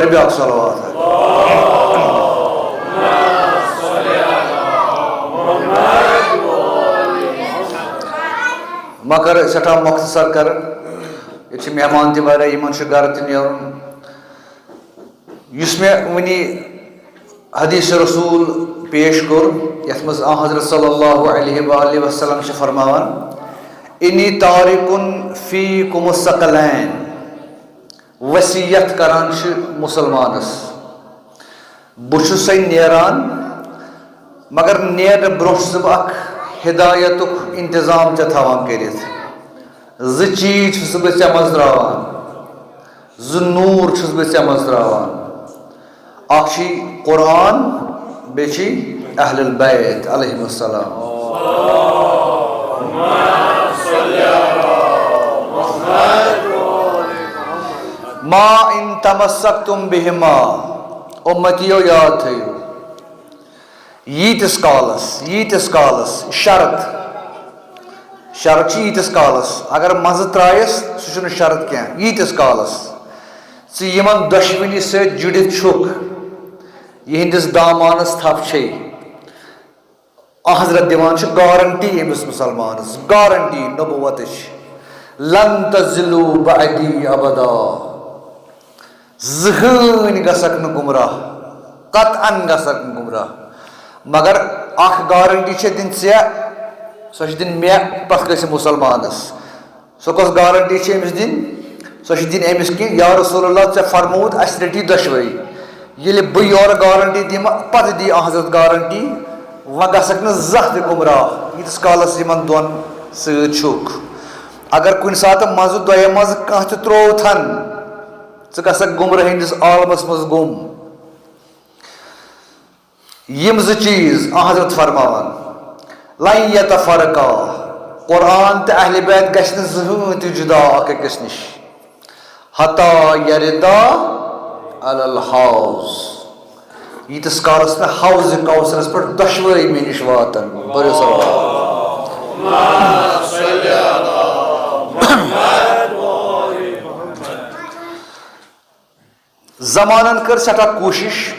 بیاکھ صلوات مگر سٹھا مختصر کر یہ مہمان تہ واریاہ یمن گھر تہ نیرن یس میں ونی حدیث رسول پیش کور یتھ مز حضرت صلی اللہ علیہ وآلہ وسلم سے فرماوان انی تارکن فیکم الثقلین وصیت کران مسلمانس بہ نیران مگر نیر برونٛہہ بہ اکھ ہدایتک انتظام ژےٚ تھاوان کٔرِتھ زٕ چیٖز چھُس بہٕ ژےٚ منٛز ترٛاوان زٕ نوٗر چھُس بہٕ ژےٚ منٛز ترٛاوان اکھ چھُے قرآن بیٚیہِ چھُے اہل البیت علیہم السلام ما ان تمسکتم بہما امتیو یاد تھٲیِو ییٖتِس کالس شرط چھِ ییٖتِس کالس اگر مزٕ ترٛایَس سُہ چھُنہٕ شرط کینٛہہ ییٖتِس کالس ژٕ یِمن دۄشوٕنی سۭتۍ جُڑِتھ چھُکھ یِہنٛدِس دامانس تھپھ چھے حضرت دِوان چھُ گارنٹی أمِس مُسلمانس گارنٹی نبوتٕچ لن تزلوا بعدی ابدا زٕہٕنۍ گژھکھ نہٕ گمراہ قطعن گژھکھ نہٕ گمراہ مگر اکھ گارنٹی چھےٚ دِنۍ ژےٚ سۄ چھِ دِنۍ مےٚ پتہٕ کٲنٛسہِ مُسلمانس سۄ کۄس گارنٹی چھِ أمِس دِنۍ سۄ چھِ دِنۍ أمِس کہِ یا رسول اللہ ژےٚ فرمووُتھ اَسہِ رٔٹی دۄشوَے ییٚلہِ بہٕ یورٕ گارنٹی دِمہٕ پتہٕ دی حضرت گارنٹی وۄنۍ گژھکھ نہٕ زانٛہہ تہِ گمراہ ییٖتِس کالس یِمن دۄن سۭتۍ چھُکھ اگر کُنہِ ساتہٕ مزٕ دۄیو منٛزٕ کانٛہہ تہِ ترٛووتھن ژٕ گژھکھ گمراہ ہٕنٛدِس عالمس منٛز گُم یِم زٕ چیٖز حضرت فرماوان لن یتفرقا قرآن تہٕ اہلِ بیت گژھِ نہٕ زٕہٕنۍ تہِ جُدا اکھ أکِس نِش حتا یردا علی الحوض ییٖتِس کالس نہٕ حوضِ کوثرس پٮ۪ٹھ دۄشوٕے مےٚ نِش واتن بٔرِو زمانن کٔر سٮ۪ٹھاہ کوٗشش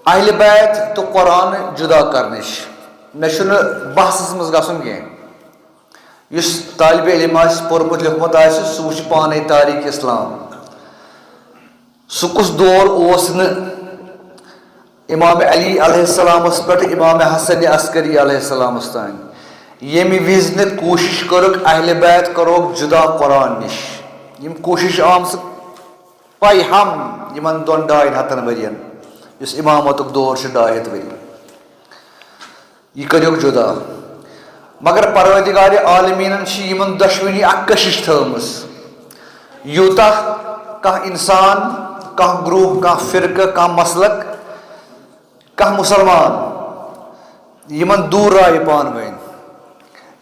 اہلِ بیت تہٕ قرآن جُدا کرنٕچ مےٚ چھُنہٕ بحثس منٛز گژھُن کینٛہہ یُس طالبہِ علم آسہِ پوٚرمُت لیوٗکھمُت آسہِ سُہ وٕچھِ پانے تاریٖخ اسلام سُہ کُس دور اوس نہٕ امام علی علیہ السلامس پٮ۪ٹھ امام حسن عسکری علیہ السلامس تانۍ ییٚمہِ وِزِ نہٕ کوٗشش کٔرٕکھ اہلِ بیت کروکھ جُدا قرآن نِش یِم کوٗشش آمژٕ پاے ہم یِمن دۄن ڈاین ہتن ؤرین یُس امامتُک دور چھُ 250 ؤری یہِ کٔرِکھ جُدا مگر پروردگارِ عالمیٖنن چھِ یِمن دۄشوٕنی اکھ کٔشِش تھٲومٕژ یوٗتاہ کانٛہہ اِنسان کانٛہہ گرُپ کانٛہہ فرقہٕ کانٛہہ مسلک کانٛہہ مُسلمان یِمن دوٗر آیہِ پانہٕ ؤنۍ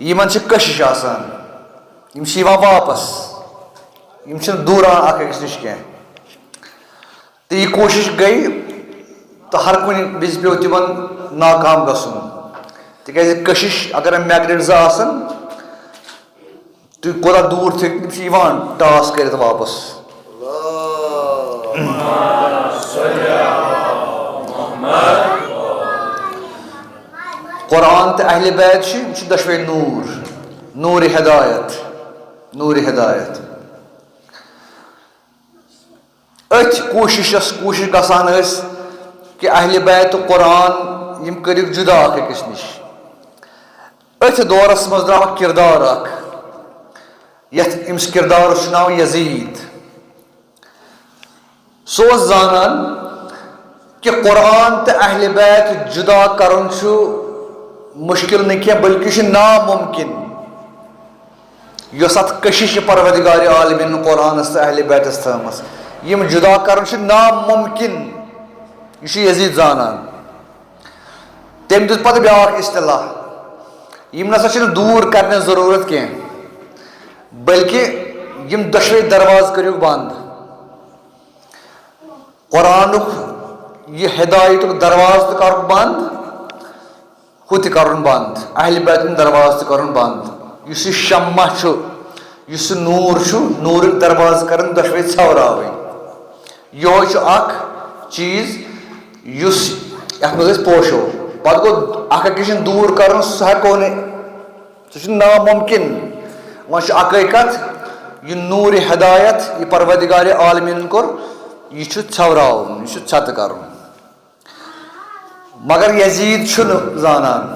یِمن چھِ کٔشِش آسان یِم چھِ یِوان واپس یِم چھِنہٕ دوٗران اکھ أکِس نِش کینٛہہ تہٕ یہِ کوٗشش گٔے تہٕ ہر کُنہِ وِزِ پیوٚو تِمن ناکام گژھُن تِکیازِ کٔشِش اگر میگنیٹ زٕ آسن تُہۍ کوتاہ دوٗر تھٔکۍ تِم چھِ یِوان ٹاس کٔرِتھ واپس قرآن تہٕ اہلِ بیت چھِ یِم چھِ دۄشوے نوٗرِ ہدایت أتھۍ کوٗشِش گژھان ٲسۍ کہِ اہلِ بیت تہٕ قرآن یِم کٔرِکھ جُدا اکھ أکِس نِش أتھۍ دورس منٛز درٛاو اکھ کِردار اکھ یتھ أمِس کِردارس چھُ ناو یزیٖد سُہ اوس زانان کہِ قرآن تہٕ اہلِ بیت جُدا کرُن چھُ مُشکِل نہٕ کینٛہہ بٔلکہِ چھُ نامُمکِن یۄس اتھ کٔشِش چھِ پروردگارِ عالمیٖنن قرآنس تہٕ اہلِ بیتس تھٲومٕژ یِم جُدا کرُن چھُ نامُمکِن یہِ چھُ یزیٖد زانان تٔمۍ دیُت پتہٕ بیاکھ اصطلاح یِم نسا چھِنہٕ دوٗر کرنٕچ ضروٗرت کینٛہہ بٔلکہِ یِم دۄشوے دروازٕ کٔرِو بنٛد قرآنُک یہِ ہدایتُک دروازٕ تہِ کرُن بنٛد ہُہ تہِ کرُن بنٛد اہلِ بیتُن دروازٕ تہِ کرُن بنٛد یُس یہِ شمع چھُ یُس یہِ نوٗر چھُ نوٗرٕکۍ دروازٕ کرن دۄشوے ژھٮ۪وراوٕنۍ یہ اخ چیز یس یت مز پوشو پتہ گو اخ أکِس دور کرن سہ ہیکو سہ ناممکن وۄنۍ چھُ اکٲے کتھ یہ نور ہدایت یہ پروردگار عالمین کور یہ ژھوراوُن یہ ژھتہٕ کرُن مگر یزید چھُنہٕ زانان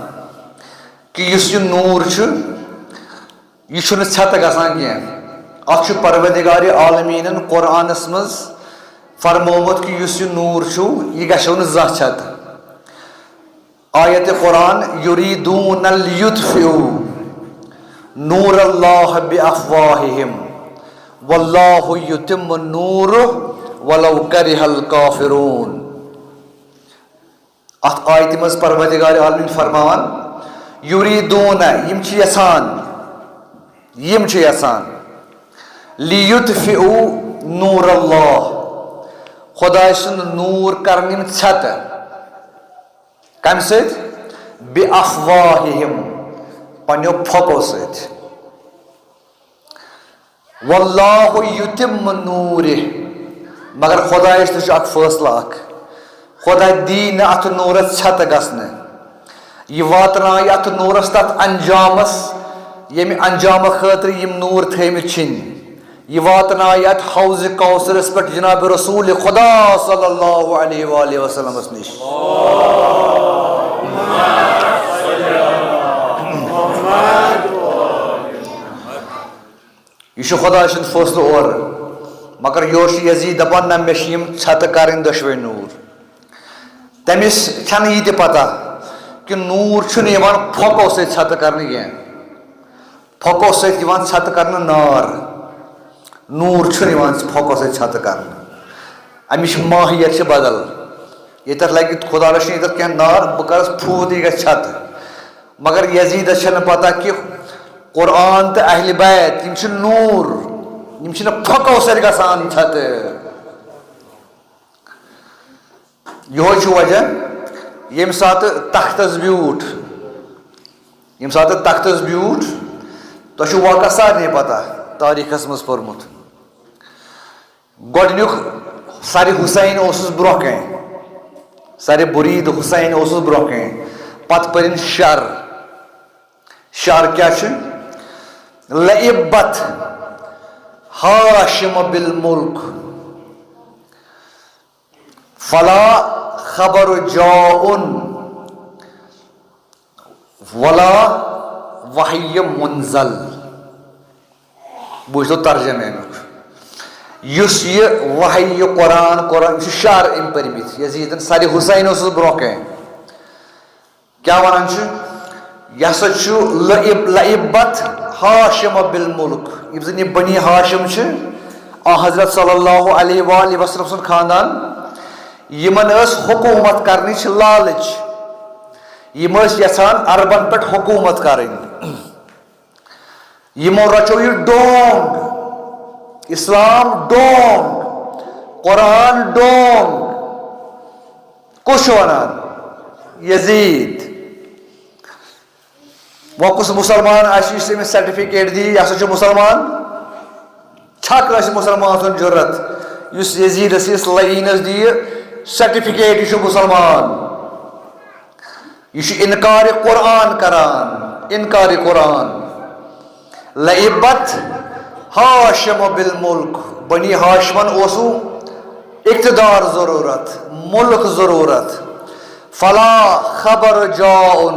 کہ یُس یہ نور یہ چھُنہٕ ژھتہٕ گژھان کینٛہہ اتھ چھُ پروردگار عالمینن قرآنس مز فرمومُت کہ یُس یہ نور چھُ یہ گژھیو نہٕ زانٛہہ ژھتہٕ آیت قرآن یریٖدوٗنَ لیُطفئوا نور اللہ بافواہہم واللہ یتم نورہ ولو کرہ الکافرون ات آیتہِ منٛز پروردگار عالمین فرماوان یریٖدوٗنَ یم چھِ یژھان لیُطفئوا نور اللہ خداے سُنٛد نور کرن یم ژھتہٕ کمہِ سۭتۍ بافواہہم پننیو پھۄکو سۭتۍ واللہ یتم نورہ مگر خدایس تہِ چھُ اکھ فٲصلہٕ اکھ خدا دی نہٕ اتھ نورس ژھتہٕ گژھنہٕ یہ واتنایہِ اتھ نورس تتھ انجامس ییٚمہِ انجامہٕ خٲطرٕ یم نور تھٲمٕتۍ چھِنۍ یہ واتنایہِ اتھ حوض کوثرس پٮ۪ٹھ جناب رسول خدا صلی اللہ علیہ وآلہ وسلمس نش یہ خدا سند فٲصلہٕ اورٕ مگر یورٕ چھُ یزید دپان نہ مےٚ چھِ یم ژھتہٕ کرٕنۍ دۄشوے نور تٔمِس چھنہٕ یہِ تہِ پتہ کہ نور چھُنہٕ یِوان پھۄکو سۭتۍ ژھتہٕ کرنہٕ کینٛہہ پھۄکو سۭتۍ یِوان ژھتہٕ کرنہٕ نار نور چھُنہٕ یِوان پھۄکو سۭتۍ ژھتہٕ کرنہٕ امِچ ماہیت چھِ بدل ییٚتٮ۪تھ لگہِ خدا رچھِنۍ ییٚتٮ۪تھ کینٛہہ نار بہٕ کرس پھوٗت یہِ گژھِ ژھتہٕ مگر یزیدس چھنہٕ پتہ کہ قرآن تہٕ اہلِ بیت یم چھِ نور یم چھِنہٕ پھۄکو سۭتۍ گژھان ژھتہٕ یہوے چھُ وجہ ییٚمہِ ساتہٕ تختس بیوٗٹھ تۄہہِ چھُو واقعہ سارنٕے پتہ تٲریٖخس منٛز پوٚرمُت گۄڈنیُک سرِ حُسین اوسُس برونٛہہ کَنہِ سرِ بُریٖد حُسین اوسُس برونٛہہ کَنہِ پتہٕ پٔرِن شر کیٛاہ چھُ لعبت ہاشم بالملک فلا خبر جاؤن ولا وحی منزل بوٗزتو ترجمہ امیُک یُس یہِ وحی یہِ قرآن یہِ چھُ شعر أمۍ پٔرمٕتۍ یزیدن سرِ حُسین اوسُس برونٛہہ کَنہِ کیٛاہ وَنان چھُ یہِ ہسا چھُ لعبت ہاشم بالملک یِم زن یہِ بنی ہاشم چھِ حضرت صلی اللہ علیہ وآلہ وسلم سُنٛد خاندان یِمن ٲس حکوٗمت کرنٕچ لالٕچ یِم ٲسۍ یژھان عربن پٮ۪ٹھ حکوٗمت کرٕنۍ یِمو رچو یہِ ڈونٛگ اسلام ڈونٛگ قرآن ڈونٛگ کُس چھُ ونان یزید وۄنۍ کُس مُسلمان آسہِ یُس أمِس سرٹِفکیٹ دی یہِ ہسا چھُ مُسلمان چھا کٲنٛسہِ مُسلمان سُنٛد ضروٗرت یُس یزیدس یِس لعیٖنس دِیہِ سرٹِفکیٹ یہِ چھُ مُسلمان یہ انکار قرآن کران انکار قرآن لعبت ہاشم بالملک بنی ہاشمن اوسو اقتدار ضرورت ملک ضرورت فلا خبر جاؤن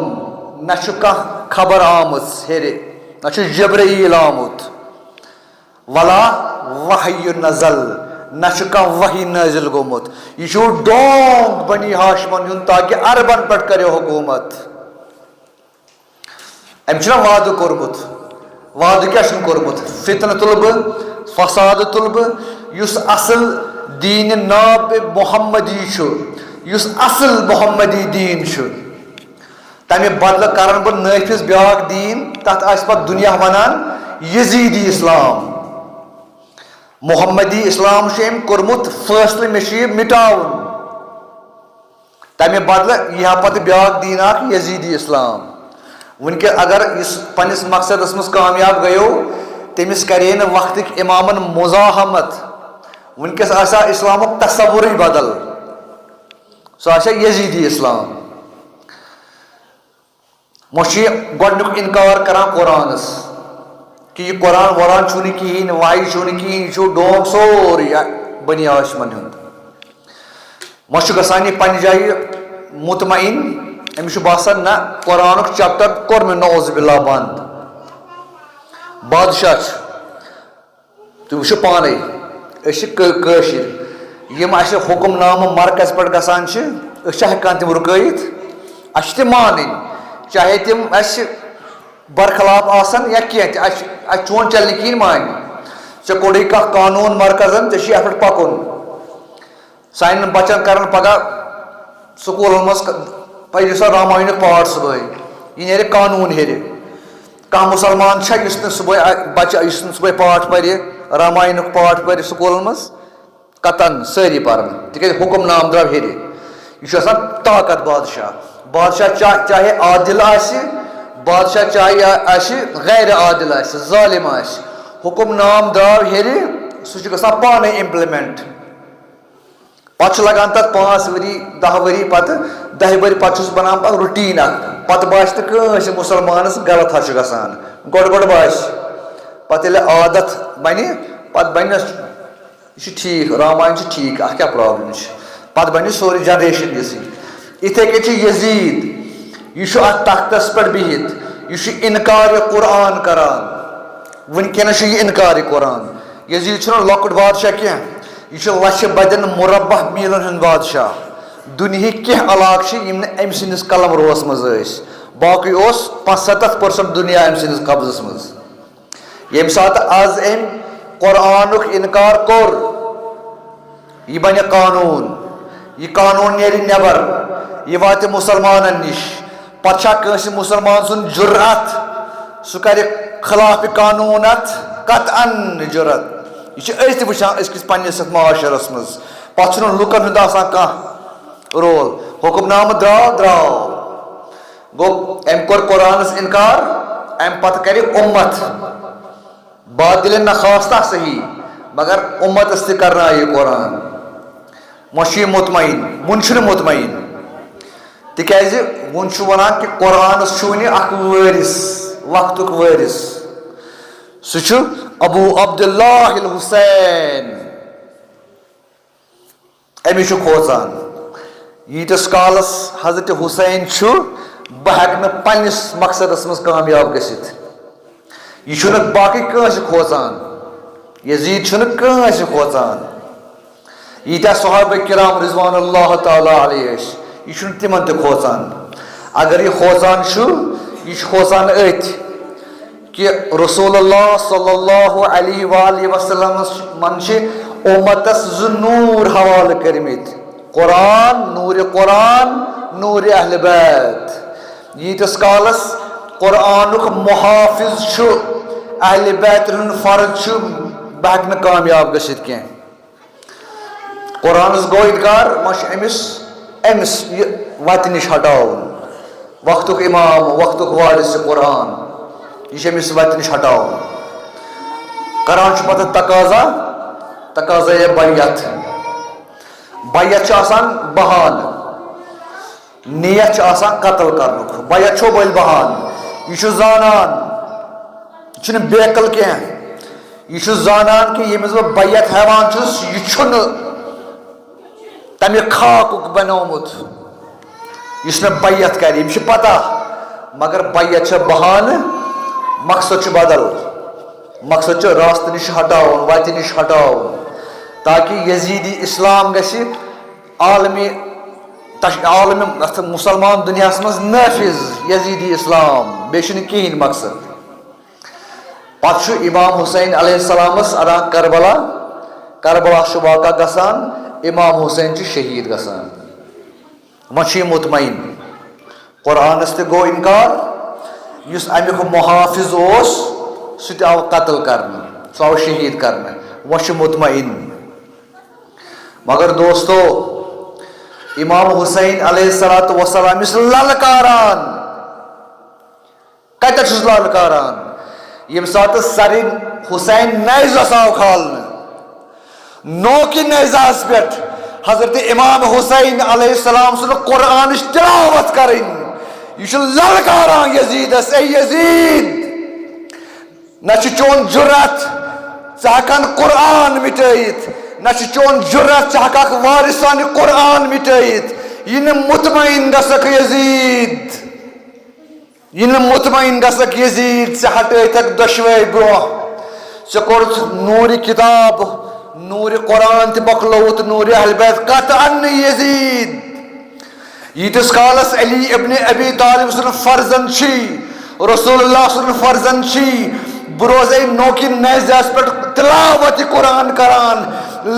نہ چھُ کانٛہہ خبر آمٕژ ہیرِ نہ چھُ جبرائیل آمُت ولا وحی نزل نہ چھُ کانٛہہ وحی نٲزِل گوٚمُت یہِ چھُ ڈونٛگ بنی ہاشمن ہُنٛد تاکہِ عربن پٮ۪ٹھ کٔرِو حکوٗمت أمۍ چھُنہ وعدٕ کوٚرمُت وعدٕ کیٛاہ چھُن کوٚرمُت فتنہٕ تُلہٕ بہٕ فسادٕ تُلہٕ بہٕ یُس اصل دیٖنہِ ناب محمدی چھُ یُس اصل محمدی دیٖن چھُ تمہِ بدلہٕ کرن بہٕ نٲفِظ بیٛاکھ دیٖن تتھ آسہِ پتہٕ دُنیا ونان یزیٖدی اسلام محمدی اسلام چھُ أمۍ کوٚرمُت فٲصلہٕ مےٚ چھُ یہِ مٹاوُن تمہِ بدلہٕ یی ہا پتہٕ بیٛاکھ دیٖن اکھ یزیٖدی اسلام وٕنکٮ۪ن اگر یُس پننِس مقصدس منٛز کامیاب گٔیو تٔمِس کرے نہٕ وقتٕکۍ اِمامن مُزاحمت ونکس آسا اسلامک تصور بدل سو آسا یزیدی اسلام مجھے گۄڈنیُک انکار کران قرآنس کہ یہ قرآن وران چھُ نہٕ کِہیٖنۍ واے چھُ نہٕ کِہیٖنۍ یہِ چھُ ڈونٛگ سورُے بنی آسمن ہُنٛد مےٚ چھُ گژھان یہِ پننہِ جایہِ مطمعین أمِس چھُ باسان نہ قرآنُک چیپٹر کوٚر مےٚ نعوذ باللہ بنٛد بادشاہ چھُ تُہۍ وٕچھِو پانے أسۍ چھِ کٲشِر یِم اَسہِ حُکُم نامہٕ مرکز پٮ۪ٹھ گژھان چھِ أسۍ چھِ ہٮ۪کان تِم رُکٲیِتھ اَسہِ چھِ تِم مانٕنۍ چاہے تِم اَسہِ برخلاف آسان یا کینٛہہ تہِ اَسہِ چون چلہِ نہٕ کِہیٖنۍ مانہِ ژےٚ کوٚڑُے کانٛہہ قانوٗن مرکزن ژےٚ چھُے اَتھ پٮ۪ٹھ پکُن سانٮ۪ن بچن کرن پگاہ سکوٗلن منٛز پٔرِو سا راماینُک پاٹھ صُبحٲے یہِ نیرِ قانوٗن ہیٚرِ کانٛہہ مُسلمان چھا یُس نہٕ صُبحٲے بچہٕ یُس نہٕ صُبحٲے پاٹھ پرِ راماینُک پاٹھ پرِ سکوٗلن منٛز قطن سٲری پرن تِکیٛازِ حُکُم نام درٛاو ہیٚرِ یہِ چھُ آسان طاقت بادشاہ چاہے عادِل آسہِ بادشاہ چاہے آسہِ غیر عادِل آسہِ ظالم آسہِ حُکُم نام درٛاو ہیٚرِ سُہ چھُ گژھان پانے اِمپلِمنٹ پتہٕ چھُ لگان تتھ 5 ؤری 10 ؤری پتہٕ 10 ؤری پتہٕ چھُ سُہ بنان پتہٕ رُٹیٖن اکھ پتہٕ باسہِ نہٕ کٲنٛسہِ مُسلمانس غلط حظ چھُ گژھان گۄڈٕ باسہِ پتہٕ ییٚلہِ عادت بنہِ پتہٕ بنہِ یہِ چھُ ٹھیٖک راماین چھُ ٹھیٖک اتھ کیٛاہ پرابلم چھِ پتہٕ بنہِ سورُے جنریشن یِژھٕے یِتھے کٔنۍ چھُ یزیٖد یہِ چھُ اتھ تختس پٮ۪ٹھ بِہِتھ یہِ چھُ انکارِ قرآن کران وٕنکیٚنس چھُ یہِ انکارِ قرآن یزیٖد چھُنہٕ لۄکُٹ بادشاہ کینٛہہ یہ چھُ لچھِ بدٮ۪ن مربع میٖلن ہُنٛد بادشاہ دُنہِکۍ کینٛہہ علاقہٕ چھِ یِم نہٕ أمۍ سٕنٛدِس قلم روس منٛز ٲسۍ باقٕے اوس 75% دُنیا أمۍ سٕنٛدِس قبضس منٛز ییٚمہِ ساتہٕ آز أمۍ قرآنُک انکار کوٚر یہِ بنہِ قانوٗن یہِ قانوٗن نیرِ نٮ۪بر یہِ واتہِ مُسلمانن نِش پتہٕ چھا کٲنٛسہِ مُسلمان سُنٛد جُرأت سُہ کرِ خلاف قانوٗن اتھ قطعن جُرأت یہ چھِ أسۍ تہِ وٕچھان أزکِس پننِس یتھ معاشرس منٛز پتہٕ چھُنہٕ لُکن ہُنٛد آسان کانٛہہ رول حُکُم نامہٕ درٛاو گوٚو أمۍ کوٚر قرآنس انکار امہِ پتہٕ کرِ اُمت بادِلِ نخواستہ صحیح مگر اُمتس تہِ کرنایہِ یہِ قرآن وۄنۍ چھُ یہِ مطمعین وُنہِ چھُنہٕ مطمعین تِکیٛازِ وُنہِ چھُ ونان کہِ قرآنس چھُ وُنہِ اکھ وٲرِث وقتُک وٲرِث سُہ چھُ ابو عبداللہ الحسین أمِس چھُ کھوژان ییٖتِس کالس حضرت حُسین چھُ بہٕ ہٮ۪کہٕ نہٕ پننِس مقصدس منٛز کامیاب گٔژھِتھ یہِ چھُنہٕ باقٕے کٲنٛسہِ کھوژان یزیٖد چھُنہٕ کٲنٛسہِ کھوژان ییٖتیٛاہ صحابہ کرام رضوان اللہ تعالیٰ علیہ ٲسۍ یہِ چھُنہٕ تِمن تہِ کھوژان اگر یہِ کھوژان چھُ یہِ چھُ کھوژان أتھۍ کہ رسول اللہ صلی اللہ علیہ وآلہ وسلم من چھِ اُمتس 2 نوٗر حوالہٕ کٔرمٕتۍ قرآن نوٗرِ اہلِ بیت ییٖتِس کالس قرآنُک محافظ چھُ اہلِ بیتن ہُنٛد فرض چھُ بہٕ ہٮ۪کہٕ نہٕ کامیاب گٔژھِتھ کینٛہہ قرآنس گوٚو اِنکار وۄنۍ چھُ أمِس یہِ وتہِ نِش ہٹاوُن وقتُک اِمام وقتُک وارثِ قرآن یہ چھُ أمِس وتہِ نِش ہٹاوُن کران چھُ پتہٕ تقاضا بیعت چھُ آسان بہانہٕ نیت چھُ آسان قتل کرنُک بیعت چھُ بٔلۍ بہانہٕ یہِ چھُ زانان یہِ چھُنہٕ بیقل کینٛہہ یہِ چھُ زانان کہِ ییٚمِس بہٕ بیعت ہٮ۪وان چھُس یہِ چھُنہٕ تمہِ خاکُک بنومُت یُس مےٚ بیعت کرِ ییٚمِس چھِ پتہ مگر بیعت چھےٚ بہانہٕ مقصد چھُ بدل مقصد چھُ راستہٕ نِش ہٹاوُن وتہِ نِش ہٹاوُن تاکہِ یزیٖدی اسلام گژھِ عالمی مُسلمان دُنیاہس منٛز نٲفِظ یزیٖدی اسلام بیٚیہِ چھُنہٕ کِہیٖنۍ مقصد پتہٕ چھُ امام حُسین علیہ السلامس انان کربلا چھُ واقع گژھان امام حُسین چھُ شہیٖد گژھان وۄنۍ چھُ یہِ مطمعین قرآنس تہِ گوٚو اِنکار یُس امیُک محافظ اوس سُہ تہِ آو قتل کرنہٕ سُہ آو شہیٖد کرنہٕ وۄنۍ چھُ مطمعین مگر دوستو امام حُسین علیہ الصلوۃ والسلام یُس للکاران کتٮ۪تھ چھُس للکاران ییٚمہِ ساتہٕ سرِ حُسین نیزس آو کھالنہٕ نوکن اعزاز پہ حضرت امام حسین علیہ السلام سن قرآن تلاوت کریں یہ للکاران یزیدس اے یزید نہ چون جرت ژٕ قرآن مٹائت نہ چون جرت ژٕ وارثان قرآن مٹائت یہ مطمئن گسک یزید یہ مطمئن گسک یزید ژٕ ہٹٲیتھکھ دۄشوے برونٛہہ ژےٚ کوٚرُتھ نوٗرِ کتاب نوٗرِ قرآن تہِ مۄکلووُتھ نوٗرِ اہل بیت قطعاً یزید ییٖتِس کالس علی ابن ابی طالب سُنٛد فرزند چھی رسول اللہ سُنٛد فرزند چھی بہٕ روزے نوکن نیزس پٮ۪ٹھ تلاوت قرآن کران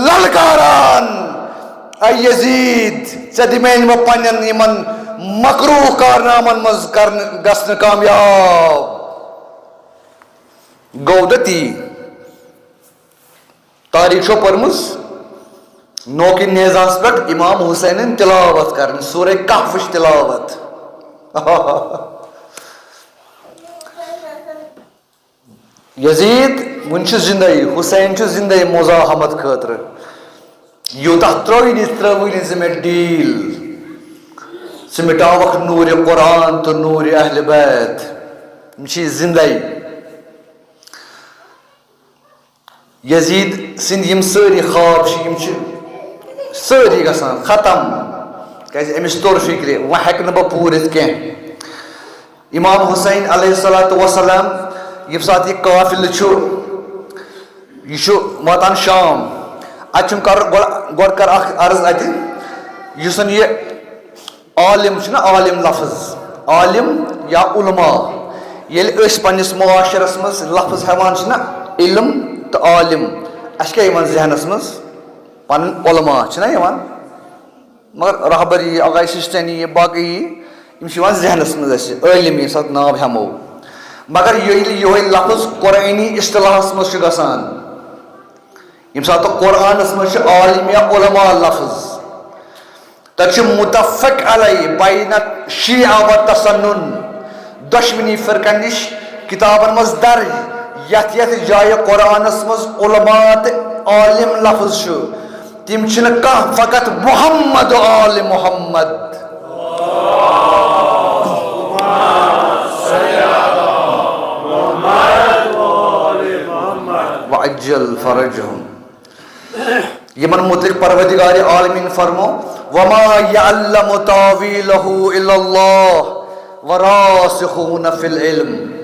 للکاران اے یزید ژےٚ دِمے بہٕ پننٮ۪ن یِمن مکروہ کارنامن منٛز گژھنہٕ کامیاب گوٚو نہٕ تی تاریخ چھو پٔرمٕژ نوکن نیزاہس پٮ۪ٹھ امام حسینن تلاوت کرن سورہ کہفٕچ تلاوت یزید ون چھُ زندے حسین چھُ زندے مزاحمت خٲطرٕ یوٗتاہ ترٛٲوِنہِ ژٕ مےٚ ڈیٖل ژٕ مِٹاوکھ نوٗرِ قرآن تہٕ نوٗرِ اہل بیت یِم چھِ زندے یزید سٕنٛدۍ یِم سٲری خواب چھِ یِم چھِ سٲری گژھان ختم کیازِ أمِس توٚر فِکرِ وۄنۍ ہٮ۪کہٕ نہٕ بہٕ پوٗرِتھ کینٛہہ امام حسین علیہ الصلوۃ وسلام ییٚمہِ ساتہٕ یہِ قافلہٕ چھُ یہِ چھُ واتان شام اتہِ چھُم کرُن گۄڈٕ کر اکھ عرض اتہِ یُس زن یہِ عالم چھُنہ عالم لفظ عالم یا علما ییٚلہِ أسۍ پننِس معاشرس منٛز لفظ ہٮ۪وان چھِنہ علم تہٕ عالم اسہِ کیٛاہ یِوان ذہنس منٛز پنٕنۍ علما چھِنہ یِوان مگر رہبری اگاے سِستانی باقٕے یِم چھِ یِوان ذہنس منٛز اسہِ عٲلم ییٚمہِ ساتہٕ ناو ہٮ۪مو مگر ییٚلہِ یِہوے لفظ قرآنی اصطلاحس منٛز چھُ گژھان ییٚمہِ ساتہٕ قرآنس منٛز چھُ عالم یا علما لفظ تتہِ چھُ متفق علیہ بین شیعہ و تسنن دۄشوٕنی فرقن نِش کتابن منٛز درج یتھ یتھ جایہِ قرآنس منٛز علما تہٕ عالم لفظ چھُ تِم چھِنہٕ کانٛہہ فقط محمد آل محمد وعجل فرجهم یمن متعلق پروردگار عالمین فرمو وما يعلم تاويله الا الله وراسخون في العلم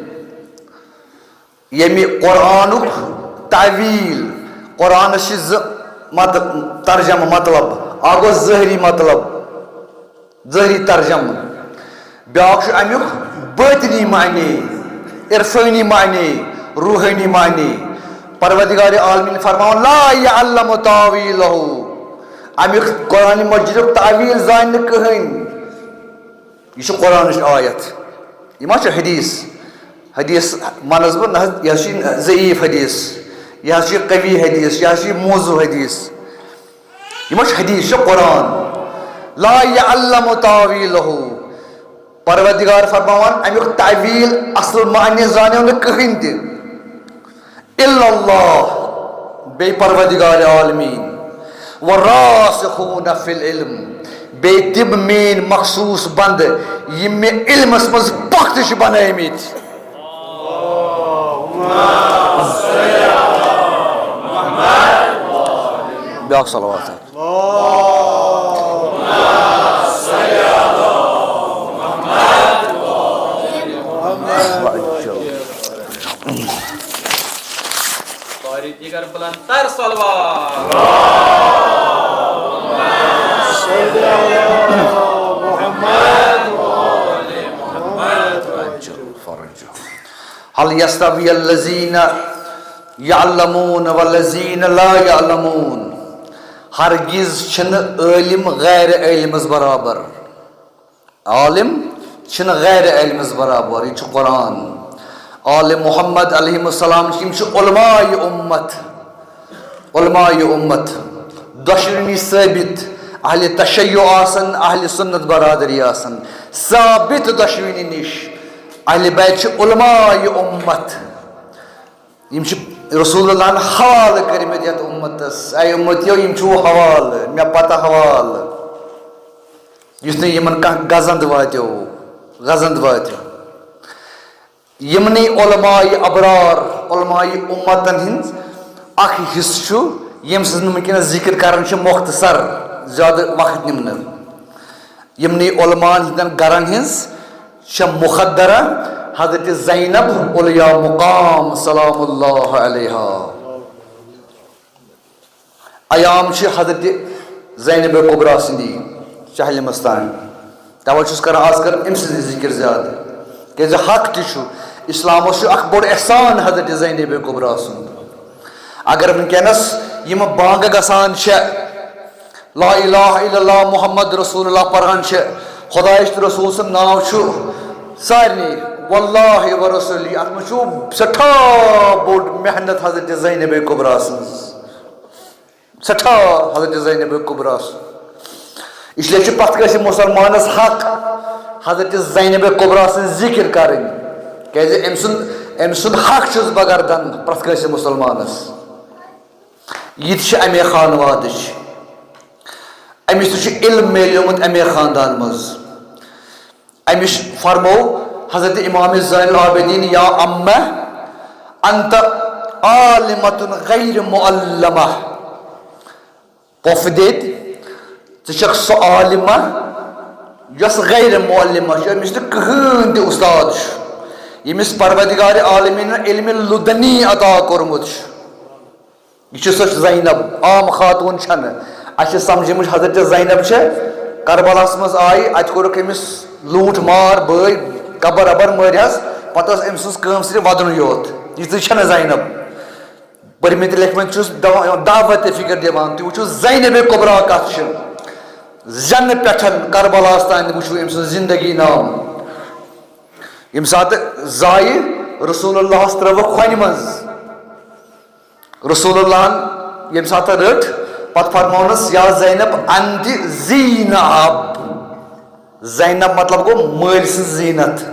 یمی قرآنک تعویل قرآن ترجمہ مطلب اکھ گوٚو ظٲہری مطلب ظٲہری ترجمہ بیاکھ چھُ امیُک باطنی معنی عرفٲنی معنی روحٲنی معنی پروردگار عالمین فرماوان لا يعلم تاویلہ امیُک قرآن مجیدُک تعویل زانہِ نہٕ کٕہٕنۍ یہ چھُ قرآنٕچ آیت یہِ ما چھُ حدیث مانس بہٕ نہ حظ یہِ حظ چھُ ضعیٖف حدیث یہِ حظ چھُ قوی حدیث یہِ حظ چھُ موضوع حدیث یہِ ما چھُ حدیث یہِ چھُ قرآن لا يعلم تاویلہ پروردگار فرماوان امیُک تعویل اصل معنی زانیو نہٕ کٕہٕنۍ تہِ الا اللہ بیٚیہِ پروردگار عالمیٖن وراسخون فی العلم بیٚیہِ تِم میٲنۍ مخصوٗص بنٛدٕ یِم مےٚ علمس منٛز پۄختہٕ چھِ بنٲومٕتۍ بیاکھ صلوات دیگر بلندتر صلوات هل يستوي الذين يعلمون والذين لا يعلمون ہرگز چھنہٕ عٲلم غیر عٲلمس برابر عالم چھنہٕ غیر عٲلمس برابر یہ چھُ قرآن آل محمد علیہ السلام یِم چھِ علماء امت دۄشوٕنی ثٲبت اہل تشیع آسن اہل سنت برادری آسن ثابت دۄشوٕنی نِش اہل بیت چھِ علماء امت یِم چھِ رسول اللہ حوالہ کرمت یت امتس اے امتیو یم چھو حوالہ مے پتہ حوالہ یس نے یمن کان گزند واتیو یمنی علماء ابرار علماء امتن ہند اخ حصہ چھو یم سن ونکس ذکر کرن چھ مختصر زیادہ وقت نمن یمنی علماء ہندن گرن ہنز چھ مخدرہ حضرت زینب علیہ مقام سلام اللہ علیہا ایام چھ حضرت زینب کبریٰ سندی چہل مستان توے چھس کران آز کر ام سند ذکر زیادہ کہ حق تہ اسلام اخ بوڑ احسان حضرت زینب کبریٰ سند اگر ونکس یم بانگ گسان لا الہ الا اللہ محمد رسول اللہ پران خدایش رسول سن ناو سارنی واللہ و رسولی ات من سٹھا بوڑ محنت حضرت زینب کبریٰ سن سٹھا حضرت زینب کبریٰ سن اس لیے پتہ گژھِ مسلمانس حق حضرت زینب کبریٰ سن ذکر کریں کیازِ ام سند حق چھس بگردن پرٛٮ۪تھ کٲنٛسہِ مسلمانس یہ تہ امے خانواد امس تہ علم میلیومت امے خاندان مز امس فرمو حضرت امام زین العابدین یا امہ انت عالمۃ غیر معلمہ پوف دید ژٕ سو عالمہ یس غیر معلمہ امس نہ کہین تہ استاد یمس پروردگار عالمین علم لدنی عطا کورمت یہ سو زینب عام خاتون چھن اچھے سمجھمش حضرت زینب کربلاس مز آئی ات کورک امس لوٹ مار بٲے قبر ابر مارہس پتہ ام سن کٲم صرف ودن یوت یہ چھن زینب پرمت لیکھمت چھس دعوت فکر دِوان تُہۍ وٕچھِو زینب کبریٰ کتھ چھِ زن پٮ۪ٹھ کربلاس تام وٕچھِو أمۍ سٕنٛز زندگی نام ییٚمہِ ساتہٕ زایہِ رسول اللہس ترٲوٕکھ کھۄنہِ منٛز رسول اللہن ییٚمہِ ساتہٕ رٔٹ پتہٕ فرمونس یا زینب انت زینب زینب مطلب گوٚو مٲلۍ سٕنٛز زیٖنت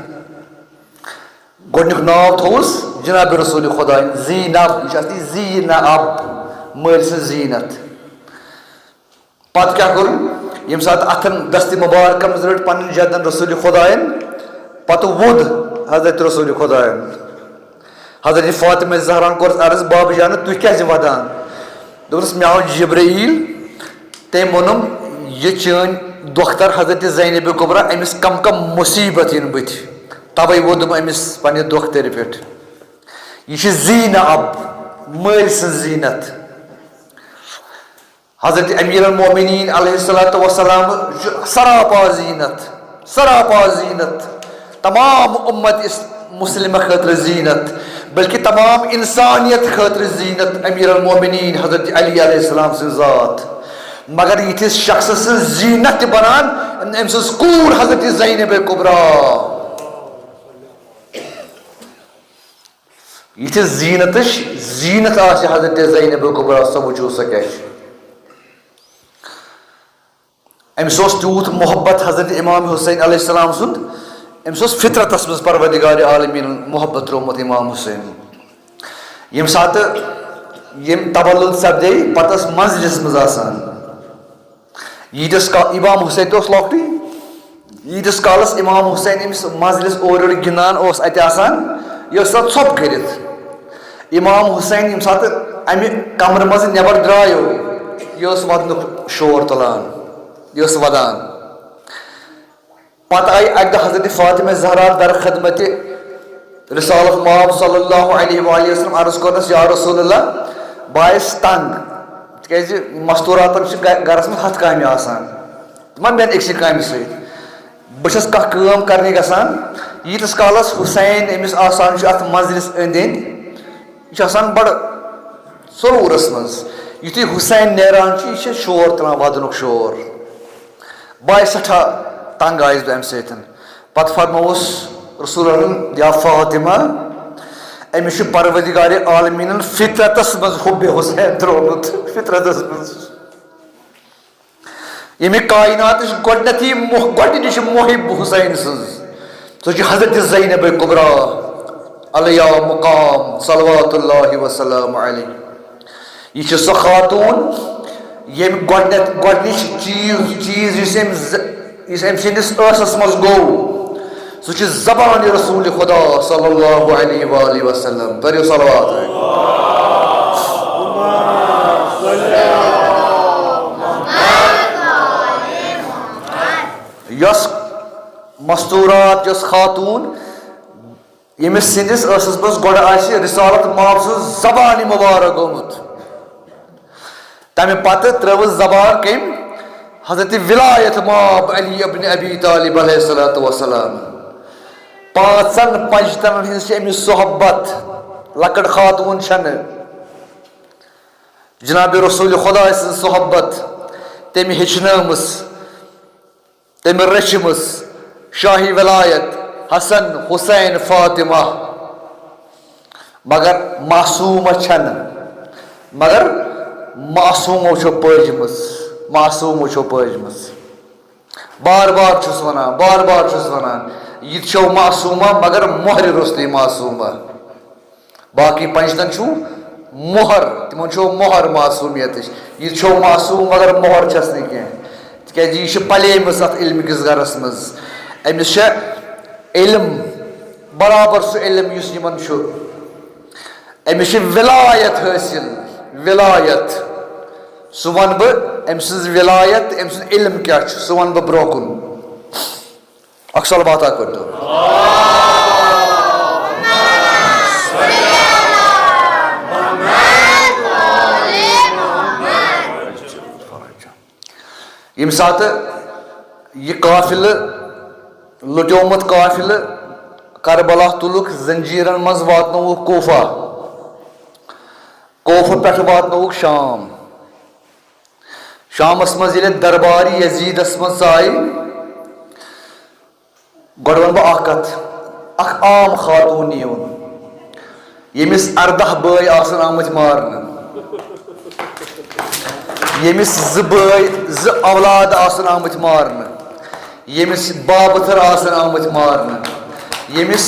گۄڈنیُک ناو تھووُس جناب رسول خدا زینب یہ اصلی زینب مٲلۍ سٕنٛز زیٖنت پتہٕ کیٛاہ کوٚر ییٚمہِ ساتہٕ اتھن دستہِ مبارکہ منٛز رٔٹ پنٕنۍ جدن رسول خدایَن پتہٕ ووٚد حضرت رسول خدایَن حضرت فاطمہ زہران کوٚرُس عرض بابا جان تُہۍ کیٛازِ ودان دوٚپنس مےٚ آو جبرائیل تٔمۍ ووٚنُم یہِ چٲنۍ دۄختر حضرت زینب کبریٰ أمِس کم کم مُصیبت یِن بٕتھِ توے ووٚدُم أمِس پننہِ دۄخترِ پٮ۪ٹھ یہ چھِ زینب مٲلۍ سٕنٛز زیٖنت حضرت امیر المومنین علیہ الصلوۃ والسلام سراپا زینت تمام امت مسلمہ خاطر زینت بلکہ تمام انسانیت خاطر زینت امیر المومنین حضرت علی علیہ السلام سن ذات مگر یتھس شخص سن زینت بنان ام سن کوٗر حضرت زینب کبریٰ یتھس زینتش زینت آسہِ حضرت زینب کبریٰ سۄ وٕچھِو سۄ کیٛاہ چھِ أمس اوس تیوٗت محبت حضرت امام حسین علیہ السلام سُنٛد أمس اوس فطرتس منٛز پروردگار عالمیٖن محبت ترٛوومُت امام حسین ییٚمہِ ساتہٕ ییٚمہِ تبلُد سپدے پتہٕ ٲس منزلس منٛز آسان ییٖتِس امام حسین تہِ اوس لۄکٹُے ییٖتِس کالس امام حسین أمِس منزلس اورٕ یورٕ گِنٛدان اوس اتہِ آسان یہِ ٲس آسان ژھۄپ کٔرِتھ امام حسین ییٚمہِ ساتہٕ امہِ کمرٕ منٛزٕ نٮ۪بر درٛایو یہِ ٲس ودنُک شور تُلان یہ ٲس ودان پتہٕ آیہِ اکہِ دۄہ حضرت فاطمہ زہرا در خدمتِ رسالت ماب صلی اللہ علیہ وآلہ وسلم عرض کوٚرنس یا رسول اللہ بہٕ آیس تنگ تِکیازِ مستوٗراتن چھِ گرس منٛز 100 کامہِ آسان تِمن بٮ۪ن أکسٕے کامہِ سۭتۍ بہٕ چھس کانٛہہ کٲم کرنہِ گژھان ییٖتِس کالس حسین أمِس آسان چھُ اتھ منزلس أنٛدۍ أنٛدۍ یہِ چھُ آسان بڑٕ سرورس منٛز یُتھُے حسین نیران چھُ یہِ چھُ شور تُلان ودنُک شور بہٕ آیس سٮ۪ٹھاہ تنگ آیس بہٕ امہِ سۭتۍ پتہٕ فرمووُس رسولن یا فاطمہ أمِس چھُ پروردگار عالمیٖنن فطرتس منٛز حُبِ حسین ترٛوومُت فطرتس منٛز ییٚمہِ کایناتٕچ گۄڈنِچ محب حسین سٕنٛز سۄ چھِ حضرت زینب کبریٰ علیہ مقام صلوات اللہ وسلم علیہ. یہ چھِ سۄ خاتوٗن ییٚمہِ گۄڈنِچ چیٖز یُس أمۍ سٕنٛدِس ٲسَس منٛز گوٚو سُہ چھِ زبانہِ رسوٗلِ خدا صلی اللہ علیہ وآلہ وسلم. پٔرِو صلوات. یۄس مستوٗرات یۄس خاتوٗن ییٚمِس سٕنٛدِس ٲسَس منٛز گۄڈٕ آسہِ رِسالت محفوٗظ زبانہِ مُبارک گوٚمُت تَمہِ پتہٕ ترٲوٕس زبان کٔمۍ حضرت ولایت ماب علی ابن ابی طالب علیہ الصلوۃ والسلام. 5 پنجتنن ہٕنٛز چھِ أمِس صحبت لۄکٕٹ خاتوٗن چھنہٕ جناب رسول خدا سٕنٛز صحبت تٔمۍ ہیٚچھنٲومٕژ تٔمۍ رٔچھمٕژ شاہی ولایت حسن حسین فاطمہ مگر معصوٗمہ چھنہٕ مگر معصوٗمو چھو پٲجمٕژ. بار بار چھُس وَنان یہِ تہِ چھو معصوٗمہ مگر مۄہرِ روٚستُے معصوٗمہ. باقٕے پنجتن چھُو مۄہر تِمن چھو مۄہر معصوٗمیتٕچ. یہِ تہِ چھو معصوٗم مگر مۄہر چھس نہٕ کینٛہہ تِکیازِ یہِ چھِ پلیمٕژ اتھ علمہِ کِس گرس منٛز. أمِس چھےٚ علم برابر سُہ علم یُس یِمن چھُ. أمِس چھِ ولایت حٲصِل ولایت. سُہ وَنہٕ بہٕ أمۍ سٕنٛز ولایت أمۍ سُنٛد علم کیٛاہ چھُ سُہ وَنہٕ بہٕ برونٛہہ کُن. اکھ صلواتہ کٔرۍتو. ییٚمہِ ساتہٕ یہِ قافِلہٕ لُٹیومُت قافِلہٕ کربلا تُلُکھ زنجیٖرن منٛز واتنووُکھ کوفہ پٮ۪ٹھٕ واتنووُکھ شامس منٛز ییٚلہِ دربارِ یزیٖدس منٛز ژایہِ گۄڈٕ وَنہٕ بہٕ اکھ کتھ. اکھ عام خاتوٗن یِوان ییٚمِس 14 بٲے آسن آمٕتۍ مارنہٕ ییٚمِس 2 اولاد آسن آمٕتۍ مارنہٕ ییٚمِس بابتھٕر آسن آمٕتۍ مارنہٕ ییٚمِس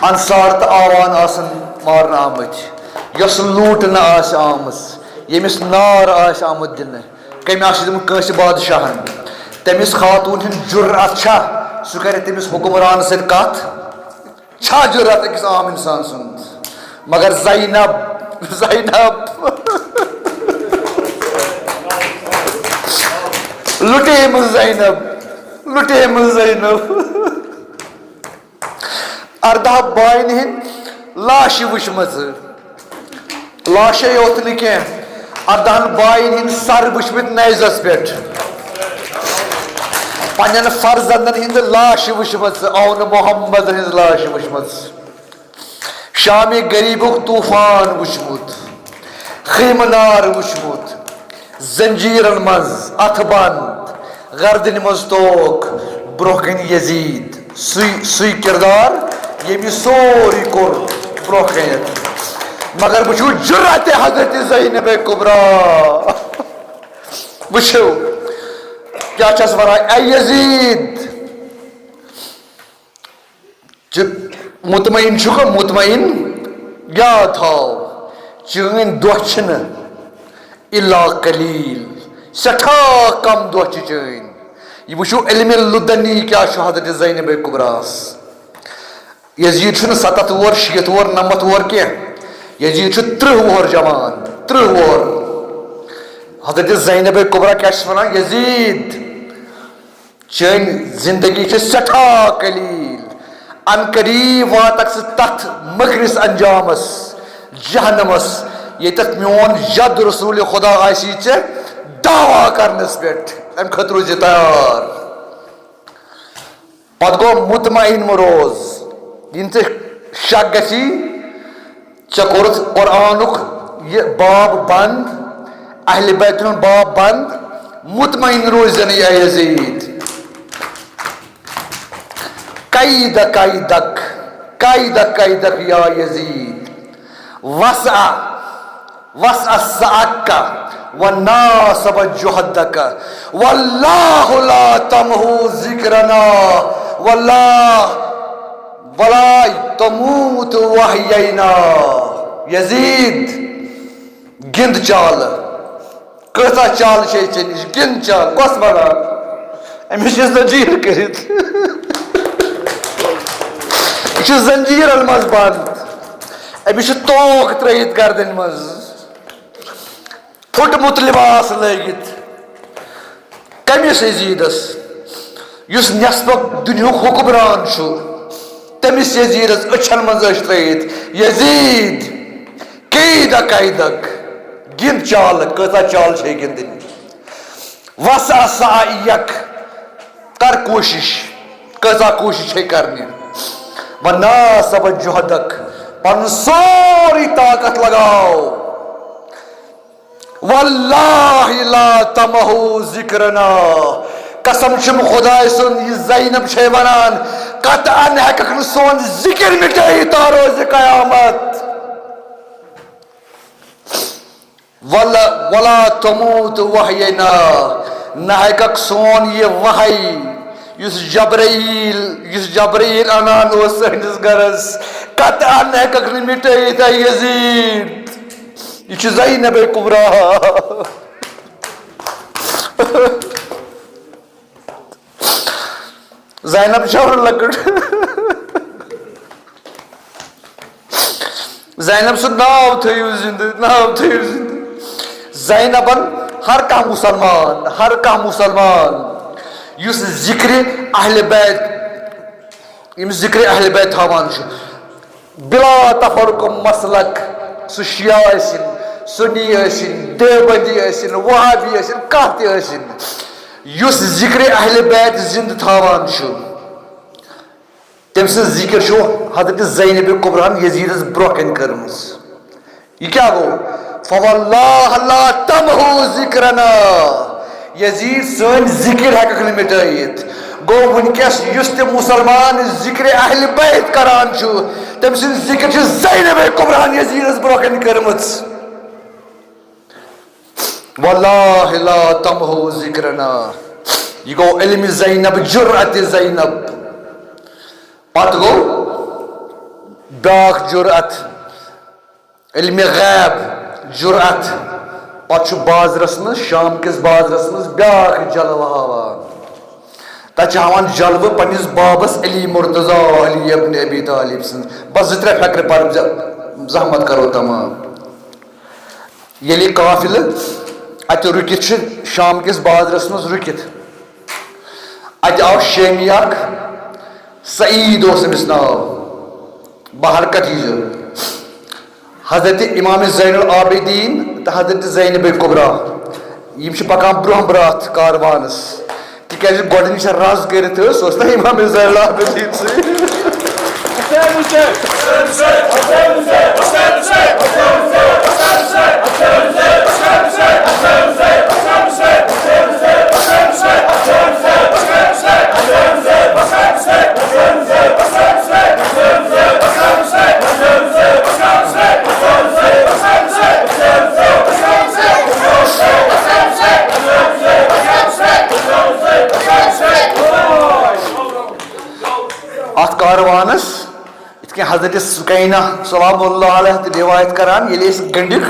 انصار تہٕ آوان آسن مارنہٕ آمٕتۍ یۄس لوٗٹنہٕ آسہِ آمٕژ ییٚمِس نار آسہِ آمُت دِنہٕ کٔمۍ آسہِ دیُتمُت کٲنٛسہِ بادشاہن تٔمِس خاتوٗن ہُنٛد جُرأت چھا سُہ کرِ تٔمِس حُکمران سۭتۍ کتھ چھا جُرأت أکِس عام اِنسان سُنٛد. مگر زینب لُٹیمٕژ زینب 14 باین ہٕنٛدۍ لاشہِ وٕچھمژٕ لاشے یوت نہٕ کینٛہہ 14 باین ہٕنٛدۍ سر وٕچھمٕتۍ نیزس پٮ۪ٹھ پننٮ۪ن فرزندن ہٕنٛدِ لاشہِ وٕچھمژٕ اونہٕ محمد ہٕنٛز لاشہِ وٕچھمٕژ شامہِ غریٖبُک طوٗفان وٕچھمُت خیمہٕ نار وٕچھمُت زنجیٖرن منٛز اتھٕ بنٛد گردنہِ منٛز توک برونٛہہ کنہِ یزیٖد سُے کِردار ییٚمۍ یہِ سورُے کوٚر برونٛہہ کنٮ۪تھ. مگر وٕچھو جُرأتِ حضرت زینب کُبرا وٕچھو کیٛاہ چھس ونان اے یزیٖد مطمعین چھُکھ مطمعین یاد تھاو چٲنۍ دۄہ چھِنہٕ الا قلیٖل سٮ۪ٹھاہ کم دۄہ چھِ چٲنۍ. یہِ وٕچھو علمِ لُدنی کیٛاہ چھُ حضرت زینب کُبراہس. یزیٖد چھُنہٕ 70 وُہر 60 وُہر 90 وُہر کینٛہہ یزیٖد چھُ 30 وُہر جوان 30 وُہر. حضرت زینب کُبرا کیٛاہ چھس ونان یزیٖد چٲنۍ زندگی چھِ سٮ۪ٹھاہ قلیٖل ان قریٖب واتکھ ژٕ تتھ مٔکرِس انجامس جہنمس ییٚتٮ۪تھ میون ید رسول خدا آسی ژےٚ دعوا کرنس پٮ۪ٹھ امہِ خٲطرٕ روزِ تیار. پتہٕ گوٚو مطمعین روز یِنہٕ ژےٚ شک گژھی ژےٚ کوٚرُتھ قرآنُک یہِ باب بنٛد اہلِ بیتن ہُنٛد باب بنٛد مطمعین روزِ نہٕ یا یزیٖد. قیدک یا یزیٖد وسع سعک وناسب جہدک واللہ لا تمحو ذکرنا واللہ ولا تموت وحیینا یزید گند چال کتا چال چھ نش گند چال کس بنان امس زنجیر کرت یہ زنجیر مز بند امس توک ترت گردن مز پھٹمت لباس لگت کمس یزیدس اس نصف دنیا حکمران تمس یزیدس اچھن مز ترت یزید قید قیدک گند چال کتا چال چھ گندن وسع سعیک کر کوشش کتا کوشش ہے کرنی وناسب جہدک پن سوری طاقت لگاؤ واللہ لا تمہو ذکرنا قسم چھم خدا سن یہ زینب چھ ونان قطعا ہیکک سون ذکر مٹائی تا روز قیامت ولا تموت وحینا نہ ہیکک سون یہ وحی یس جبرائیل انان اس سنس گرس قطعا ہیکک مٹائی تا یزید یہ چھ زینب کبرا زینب شور لکڑ زینب سن ناو تھیو زندہ زینبن ہر کھانا مسلمان یس ذکر اہل بیت ذکر اہل بیت تھاوان بلا تفرق مسلک سہ شیعہ ٲسِن سنی ٲسِن دیوبندی ٲسِن وہابی ٲسِن کانٛہہ تہِ ٲسِن یُس ذکر اہل بیت زندہ تھاوان تٔمۍ سٕنٛز ذکر حضرت زینب کبرہن یزیدس برونٛہہ کَنہِ کٔرمٕژ یہ کیا گوٚو فواللہ لا تمہو ذکرنا یزید سٲنۍ ذکر ہیککھ نہٕ مٹٲیِتھ گوٚو وٕنکیٚس یُس تہِ مسلمان ذکر اہل بیت کران تٔمۍ سٕنٛز ذکر چھِ زینب کبرہن یزیدس برونٛہہ کَنہِ کٔرمٕژ واللہ لا تمہو ذکرنا یہ گوٚو علم زینب جرأت زینب پتہٕ گوٚو بیٛاکھ جرأت علم غیب جرأت پتہٕ چھُ بازرس منٛز شام کِس بازرس منٛز بیٛاکھ جلوٕ ہاوان تتہِ چھِ ہاوان جلوٕ پننس بابس علی مرتضی علی ابن ابی طالب سٕنٛز بس 2-3 فقرٕ پرٕ زحمت کرو تمام ییٚلہِ قافلہٕ اتہِ رُکِتھ چھُ شام کِس بازرس منٛز رُکِتھ اتہِ آو شیمی اکھ سعید اوس أمِس ناو بحرکت ییٖزیو حضرت امام زین العابدین تہٕ حضرت زینب کبرا یِم چھِ پکان برونٛہہ برٛونٛہہ اتھ کاروانس تِکیٛازِ گۄڈٕنِچ رز کٔرِتھ ٲس سۄ ٲس نہ امام زین العابدین اتھ کاروانس یتھ کٔنۍ حضرت سکینہ سلام اللہ علیہ تہِ روایت کران ییٚلہِ أسۍ گٔنڈِکھ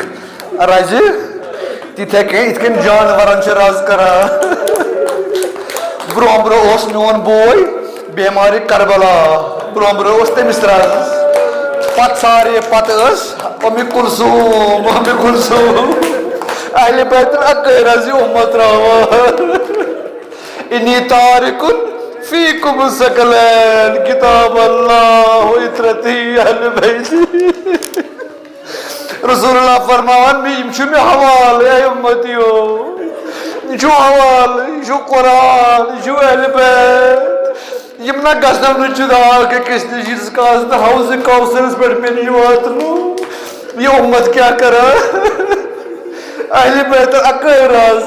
رزِ تِتھے کٔنۍ یِتھ کٔنۍ جانورن چھِ رز کران برونٛہہ برونٛہہ اوس میون بوے بیمارِ کربلا برونٛہہ برونٛہہ اوس تٔمِس رز پتہٕ سارے پتہٕ ٲس اُمہِ کُلثوم اہلِ بیتن اکٲے رزِ اُمت تراوان انی تارکن فیکم ثقلین کتاب اللہ اطرتی اہل بیتی رسول اللہ فرماوان یم چھُ مےٚ حوالہٕ اے اُمتیو یہِ چھُ حوالہٕ یہِ چھُ قرآن یہِ چھُ اہل بیت یم نہ گژھنو نہٕ جُدا أکِس نِش ییٖتِس کالس نہٕ حوضِ کوثرس پٮ۪ٹھ مےٚ نِش واتنو یہِ اُمت کیٛاہ کران اہل بیتن اکٲے رز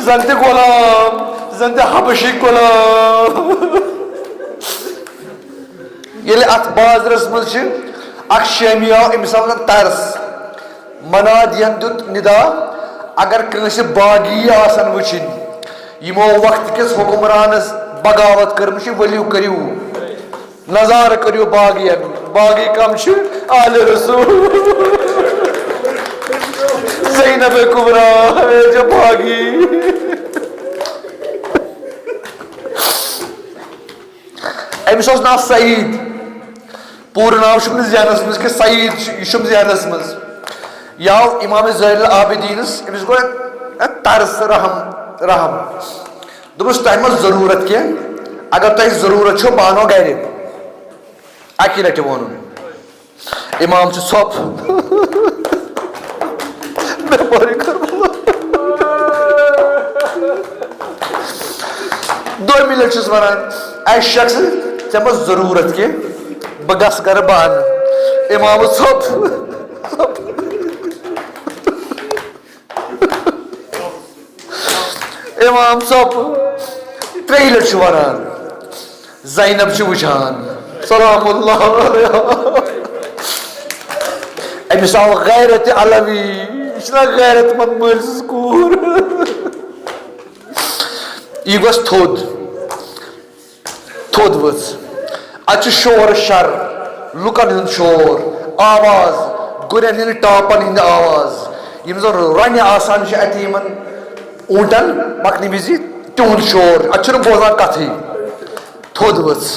زن تہِ غلام زن تہِ حبشی غلام ییٚلہِ اتھ بازرس منٛز چھِ اکھ شٲمی آو أمِس آو ترس منادین دیُت ندا اگر کٲنٛسہِ باغی آسن وٕچھِنۍ یِمو وقت کِس حُکمرانس بغاوت کرمش ولیو کریو نظار کریو باغین باغی کم چھ آل رسول زینب کبرا جو باغی امس اوس ناو سعید پور ناو چھُم نہٕ ذہنس منٛز کہِ سعید یہِ چھُم ذہنس منٛز یہِ آو امام زین العابدیٖنس أمِس گوٚو ترس رحم دوٚپُس تۄہہِ ما ضروٗرت کینٛہہ اگر تۄہہِ ضروٗرت چھو بہٕ انو گرِ اکی لٹہِ ووٚنُن امام چھُ ژھۄپ دوٚیمہِ لٹہِ چھُس ونان اے شخص ژےٚ ما ضروٗرت کینٛہہ بہٕ گژھٕ گرٕ بہٕ انہٕ امام ژھۄپ امام ژھۄپ ترٛیٚیہِ لٹہِ چھُ ونان زینب چھِ وٕچھان سلام اللہ أمِس آو غیرت علوی یہِ چھِنہ غیرت منٛد مٲلۍ سٕنٛز کوٗر یہِ گوٚژھ تھوٚد ؤژھ اَتہِ چھُ شور شر لُکن ہُنٛد شور آواز گُرٮ۪ن ہٕنٛدۍ ٹاپن ہٕنٛدۍ آواز یِم زن رنہِ آسان چھِ اَتہِ یِمن اوٗنٹن پکنہٕ وِزِ تِہُنٛد شور اَتہِ چھُنہٕ بوزان کتھٕے تھوٚد ؤژھ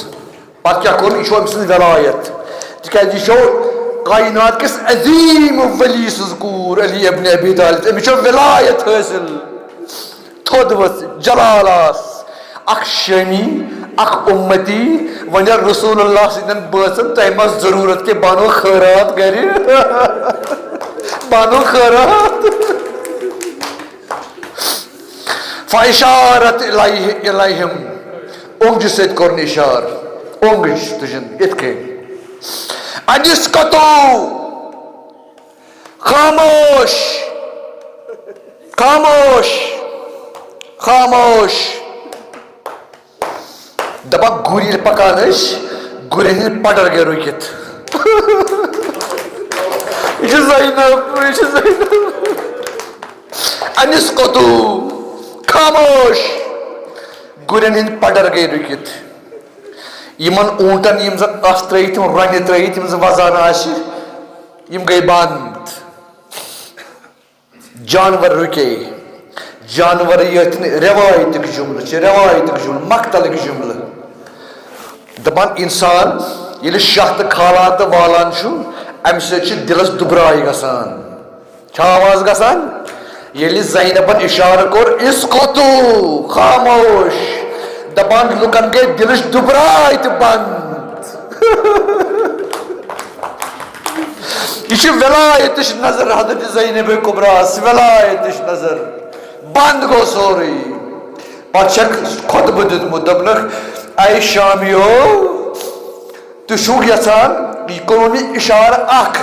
پتہٕ کیٛاہ کوٚر یہِ چھُ أمۍ سٕنٛز ولایت تِکیٛازِ یہِ چھُ کاینات کِس عظیٖم ولی سٕنٛز کوٗر علی ابن ابی طالب أمِس چھِ ولایت حٲصِل تھوٚد ؤژھ جلال آس اکھ شٲمی اکھ اُمتی وۄنۍ رسول اللہ سٕنٛدٮ۪ن بٲژن تۄہہِ ما ضروٗرت کہِ بہٕ انو خٲرات گرِ بہٕ انو خٲرات فاشارت الیہم اونگجہِ سۭتۍ کوٚرُن اِشار اونگٕج تُجِن یِتھ کٔنۍ انِسکتو خاموش خاموش خاموش دپان گُرۍ ییٚلہِ پکان ٲسۍ گُرٮ۪ن ہٕنٛدۍ پڈر گٔے رُکِتھ یہِ چھِ زینب یہِ چھِ زینب انِسکتو خاموش گُرٮ۪ن ہٕنٛدۍ پڈر گٔے رُکِتھ یِمن اوٗنٹن یِم زن اتھ ترٲیِتھ یِم رنہِ ترٲیِتھ یِم زن وزان آسہِ یِم گٔے بنٛد جانور رُکے جانور یتھ نہٕ رٮ۪وایتٕکۍ جملہٕ چھِ رٮ۪وایتٕکۍ جملہٕ مقتلٕکۍ جملہٕ دپان انسان ییٚلہِ شاہ تہٕ کھالان تہٕ والان چھُ امہِ سۭتۍ چھِ دِلس دُبراے گژھان چھا آواز گژھان ییٚلہِ زینبن اِشارٕ کوٚر اسکوتو خاموش دپان لُکن گٔے دِلٕچ دُبراے تہِ بنٛد یہِ چھِ ولایتٕچ نظر حضرت زینب کُبراہس ولایتٕچ نظر بنٛد گوٚو سورُے پتہٕ چھکھ خۄطبہٕ دیُتمُت دوٚپنکھ اے شامیو تُہۍ چھُو یژھان یہِ کوٚرُن مےٚ اِشارٕ اکھ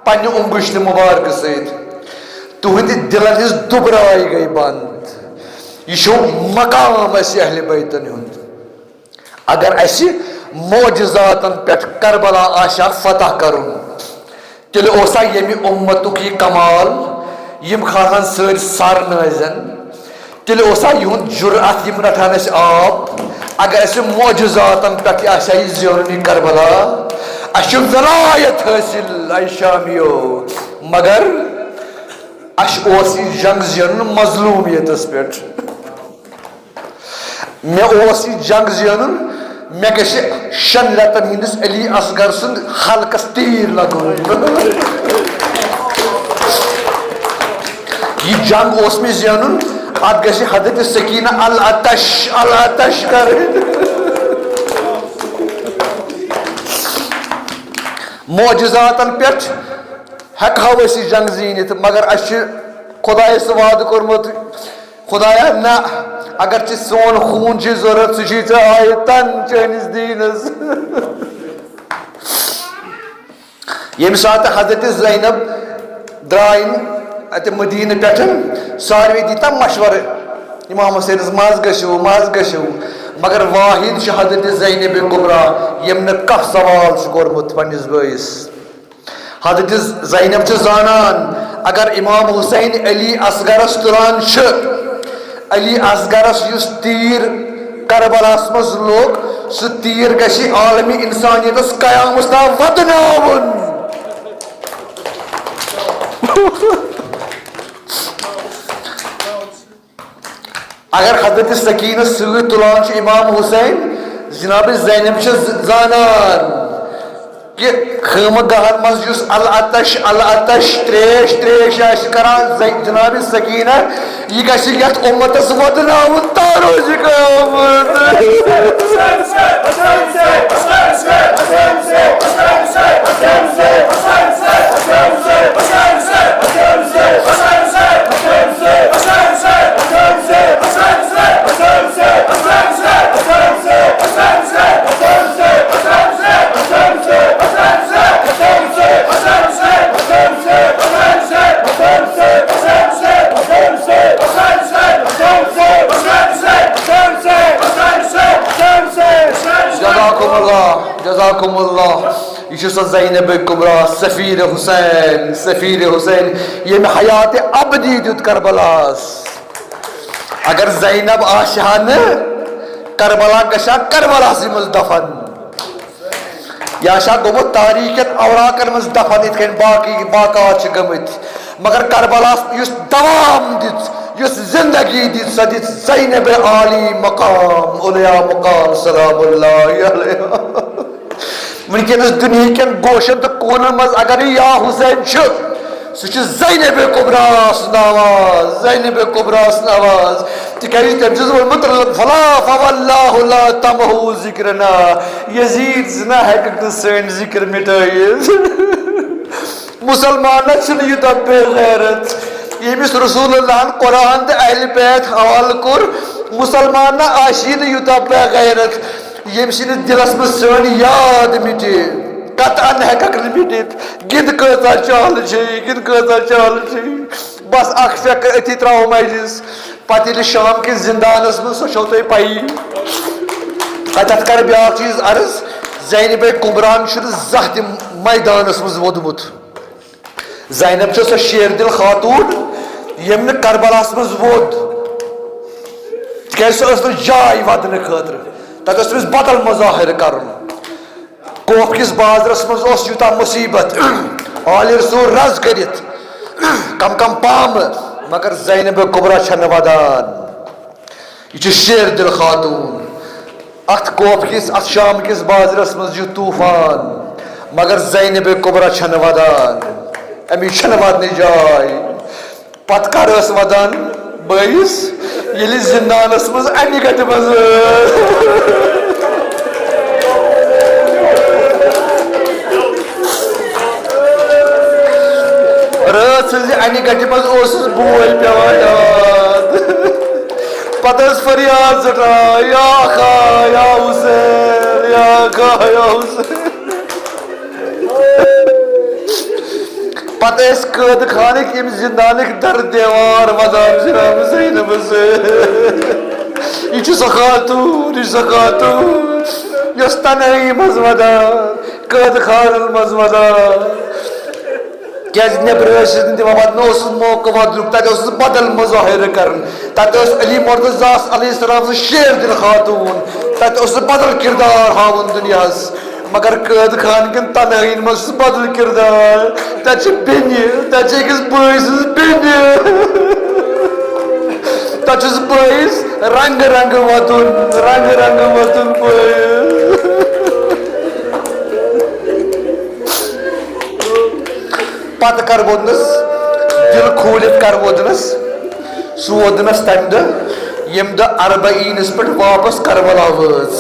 پننہِ اونگٕچ تہِ مُبارکہٕ سۭتۍ تُہنٛدِ دِلن ہٕنٛز دُبراے گٔے بنٛد یہِ چھُ مقام اسہِ اہلِ بیتن ہُنٛد اگر اسہِ معجزاتن پٮ۪ٹھ کربلا آسہِ ہا فتح کرُن تیٚلہِ اوسا ییٚمہِ اُمتُک یہِ کمال یِم کھالہن سٲرۍ سر نٲزٮ۪ن تیٚلہِ اوسا یِہُنٛد جُرعت یِم رٹہن اسہِ آب اگر اسہِ معجزاتن پٮ۪ٹھ آسہِ ہا یہِ زینُن یہِ کربلا اسہِ چھِ ولایت حٲصِل اے شامیو مگر اسہِ اوس یہِ جنگ زینُن مظلوٗمیتس پٮ۪ٹھ مےٚ اوس یہِ جنگ زینُن مےٚ گژھِ شٮ۪ن رٮ۪تن ہٕنٛدِس علی اصغر سُنٛد حلقس تیٖر لگُن یہِ جنگ اوس مےٚ زینُن اتھ گژھِ حضرت سکینہ العطش کرٕنۍ معجزاتن پٮ۪ٹھ ہٮ۪کہو أسۍ یہِ جنگ زیٖنِتھ مگر اسہِ چھُ خۄدایس وعدٕ کوٚرمُت خۄدایا نہ اگر ژےٚ سون خوٗن چھُے ضروٗرت سُہ چھُے ژےٚ آیتن چٲنِس دیٖنس ییٚمہِ ساتہٕ حضرت زینب درٛاے اتہِ مدیٖنہٕ پٮ۪ٹھ ساروے دِتۍ تم مشورٕ امام حُسینس مز گٔژھِو مگر واحد چھُ حضرت زینب کُبرا ییٚمۍ نہٕ کانٛہہ سوال چھُ کوٚرمُت پننِس بٲیِس حضرت زینب چھِ زانان اگر امام حُسین علی اصغرس تُلان چھِ علی اصغرس یُس تیٖر کربلاس مز لوگ سہ تیر گژھِ عالمی انسانیتس قیامس تام ودناون. اگر حضرت سکینہ سۭتۍ تُلان چھِ امام حسین جناب زینب چھِ زانان کہ خیمہ گاہن مز یُس العطش تریش آسہِ کران جناب سکینہ یہ گژھِ یتھ اُمتس ودناوُن تا روزِ قیامت. جزاکم اللہ. یہ چھِ سۄ زینب کبرا سفیر حسین ییٚمہِ حیات ابدی دیُت کربلاس. اگر زینب آسہِ ہا نہٕ کربلا گژھِ ہا کربلاسٕے منٛز دفن. یہ آسہِ ہا گوٚمُت تاریٖخن اوراقن منٛز دفن یِتھ کٔنۍ باقات چھِ گٔمٕتۍ. مگر کربلاس یُس دوام دیُت یُس زندگی دِژ سۄ دِژ زینب عالی مقام اولیا مقام سلام اللہ علیہ. ونکینس دنیا کین گوشن تو کونن مز اگر یا حسین چھُ سُہ چھُ زینب کبرا سُنٛد آواز تِکیازِ تٔمۍ چھُس ووٚنمُت فلا فواللہ لا تمحو ذکرنا یزید زنا ہیٚککھ نہٕ سٲنۍ ذکر مٹٲیِتھ. مسلمانس چھُنہٕ یوٗتاہ بے غیرت ییٚمِس رسول اللہ قرآن تہٕ اہلِ بیت حوالہٕ کوٚر مسلمان نہ آسی نہٕ یوٗتاہ بے غیرت ییٚمہِ سٕنٛدِس دِلس منٛز سٲنۍ یاد مٹہِ قطعن ہیٚککھ نہٕ مٹِتھ. گِنٛد کۭژاہ چالہٕ چھے بس اکھ پھیٚکھ أتھی تراوو مجلس پتہٕ ییٚلہِ شام کِس زندانس منٛز سۄ چھو تۄہہِ پیی. اتٮ۪تھ کرٕ بیاکھ چیٖز عرض زینب کبراہن چھُنہٕ زانٛہہ تہِ میدانس منٛز ووٚدمُت. زینب چھِ سۄ شیر دل خاتوٗن ییٚمۍ نہٕ کربلاہس منٛز ووٚد تِکیازِ سۄ ٲس نہٕ جاے ودنہٕ خٲطرٕ. تتہِ اوس تٔمِس بدل مظاہرٕ کرُن. کوف کِس بازرس منٛز اوس یوٗتاہ مُصیبت آلہِ رسول رز کٔرِتھ کم پامہٕ مگر زینب کبرا چھنہٕ ودان. یہ چھِ شیر دل خاتوٗن. اتھ کوف کِس اتھ شام کِس بازرس منٛز یُتھ طوٗفان مگر زینب کبرا چھنہٕ ودان. أمِس چھنہٕ ودنٕچ جاے. پتہٕ کر ٲس ودان بٲیِس ییٚلہِ زندانس منٛز انہِ گٹہِ منٛز رٲژ سٕنٛزِ انہِ گٹہِ منٛز اوسُس بوے پیوان یاد. پتہٕ ٲس فریاد ژٔٹان یا خا یا حسین یا خا یا حسین. پتہٕ ٲسۍ قٲدٕ خانٕکۍ یِم زندانٕکۍ در دیوار ودان جناب زینب یہ چھِ سۄ خاتوٗن یۄس تنہٲیی منٛز ودان قٲدٕ خانن منٛز ودان. کیازِ نیبرٕ ٲسِس نہٕ دِوان ودنہٕ اوسُس موقعہٕ ودنُک. تتہِ اوسُس بدل مظٲہرٕ کران. تتہِ اوس علی مرتضیٰ علیہ السلام سٕنٛز شیر دل خاتوٗن. تتہِ اوس بدل کردار ہاوُن دُنیاہس. مگر قٲدٕ خان کٮ۪ن تنہٲیین منٛز چھُ بدل کردار. تتہِ چھِ بیٚنہِ تتہِ چھِ أکِس بٲے سٕنٛز بیٚنہِ تتہِ چھُس بٲیِس رنگہٕ وۄتُن بٲیِس. پتہٕ کر ووٚدنس دل کھوٗلِتھ کر ووٚدنس سُہ ووٚدنس تمہِ دۄہ ییٚمہِ دۄہ اربعیٖنس پٮ۪ٹھ واپس کربلا وٲژ.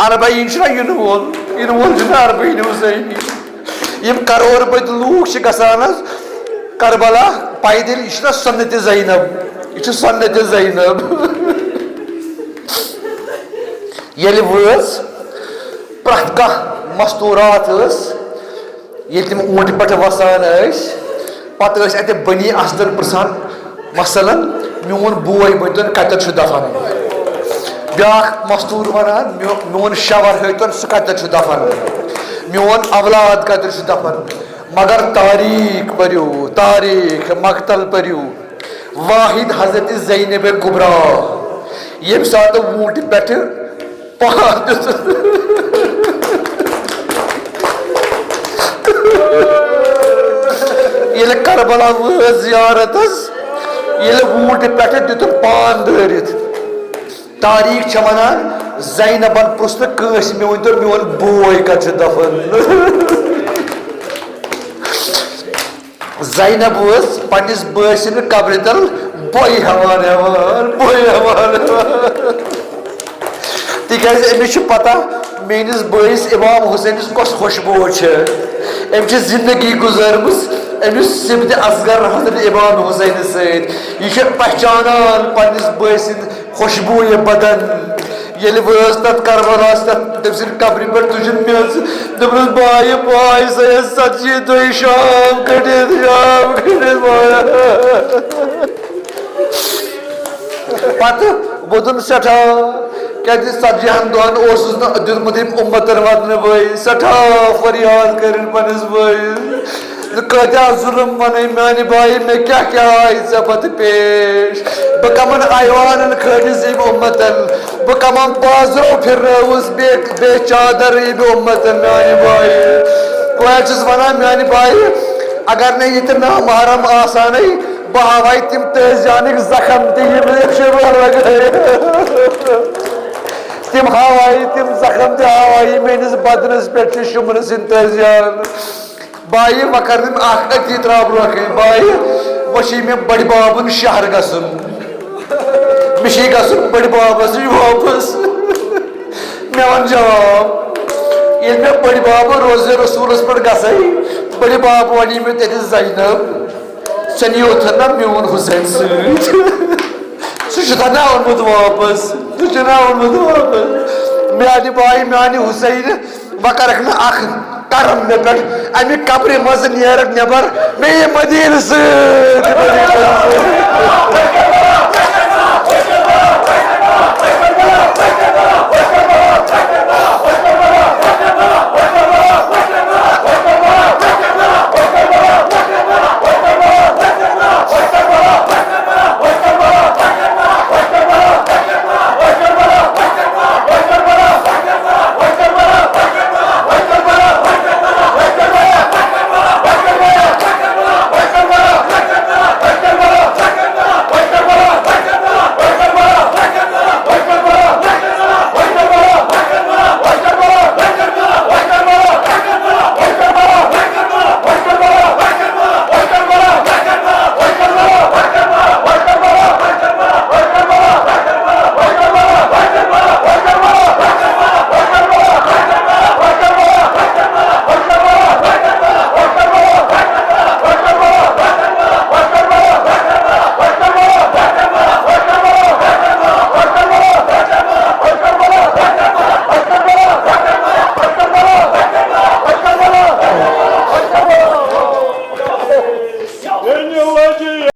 اربعیٖن چھُنہ یِنہٕ وول چھُنہ اربعیٖن حسینی. یِم کرور بٔدۍ لوٗکھ چھِ گژھان حظ کربلا پیدٔلۍ. یہِ چھُنہ سُنتِ زینب ییٚلہِ وٲژ پرٛٮ۪تھ کانٛہہ مستوٗرات ٲس ییٚلہِ تِم اوٗنٛٹہِ پٮ۪ٹھ وسان ٲسۍ. پتہٕ ٲسۍ اتہِ بنی اسدر پرژھان مثلاً میون بوے ؤنۍتن کتٮ۪تھ چھُ دفن. بیاکھ مستوٗر ونان میون شوہر ہٲیتن سُہ کتٮ۪تھ چھُ دفن. میون اولاد کتٮ۪تھ چھُ دفن. مگر تاریٖخ پٔرِو مقتل پٔرِو واحد حضرت زینب کبرا یم سات ووٹ پہ پان یل کربلا زیارت یل ووٹ پہ دتن پان دٲرِتھ تاریخ ونان زینبن پرُژھ نہٕ کٲنٛسہِ مےٚ ؤنۍتو میون بوے کتہِ چھُ دفن زینب ٲس پننِس بٲے سٕنٛدِ قبرِ تل بۄیہِ ہٮ۪وان تِکیٛازِ أمِس چھُ پتہ میٲنِس بٲیِس امام حُسینس کۄس خوشبوٗ چھِ أمۍ چھِ زندگی گُزٲرمٕژ أمِس سِبتہِ اصغر حضرت امام حُسینس سۭتۍ یہِ چھِ پہچانان پننِس بٲے سٕنٛدۍ خوشبوٗ یہِ بدن ییٚلہِ وٲژ تتھ کربلاہس تتھ تٔمۍ سٕنٛدِ قبرِ پٮ۪ٹھ تُجِن میٚژ دوٚپنس بایہِ سا ژتجی دۄہہِ شام کٔڑِتھ پتہٕ ووٚدُن سٮ۪ٹھاہ کیٛازِ ژتجیٖہن دۄہن اوسُس نہٕ دیُتمُت أمۍ اُمتن واتنہٕ بٲیِس سٮ۪ٹھاہ فریاد کٔرِنۍ پننِس بٲیِس کۭتیاہ ظُلم ونے میانہِ بایہِ مےٚ کیٛاہ کیٛاہ آیہِ ژےٚ پتہٕ پیش بہٕ کمن ایوانن کھٲلِس أمۍ اُمتن بہٕ کمن بازرو پھِرنٲوٕس بیٚیہِ چادر أمۍ اُمتن میانہِ بایہِ بہٕ چھُس ونان میانہِ بایہِ اگر نہٕ ییٚتہِ نامحرم آسانے بہٕ ہاوے تِم تٲزیانٕکۍ زخم تہِ یِم شُروع لگٲے تِم ہاوے تِم زخم تہِ ہاوے میٲنِس بدنس پٮ۪ٹھ چھِ شُمرٕ سٕنٛدۍ تٲزیان بایہِ وۄنۍ کرٕ بہٕ اکھ أتی تراو برونٛہہ کَنہِ بایہِ وۄنۍ چھُے مےٚ بٔڑِ بابُن شہر گژھُن مےٚ چھُے گژھُن بٔڑِ بابس نِش واپس مےٚ ون جواب ییٚلہِ مےٚ بٔڑِ بابہٕ روزِ رسوٗلس پٮ۪ٹھ گژھے بٔڑِ بابہٕ ونے مےٚ تیٚلہِ زینب ژےٚ نِیوتھن نا میون حُسین سۭتۍ سُہ چھُ نا اوٚنمُت واپس میانہِ بایہِ میانہِ حُسینہِ وۄنۍ کرکھ نہٕ اکھ کرم مےٚ پٮ۪ٹھ امہِ قبرِ منٛزٕ نیرکھ نٮ۪بر مےٚ یہِ مدیٖنہٕ سۭتۍ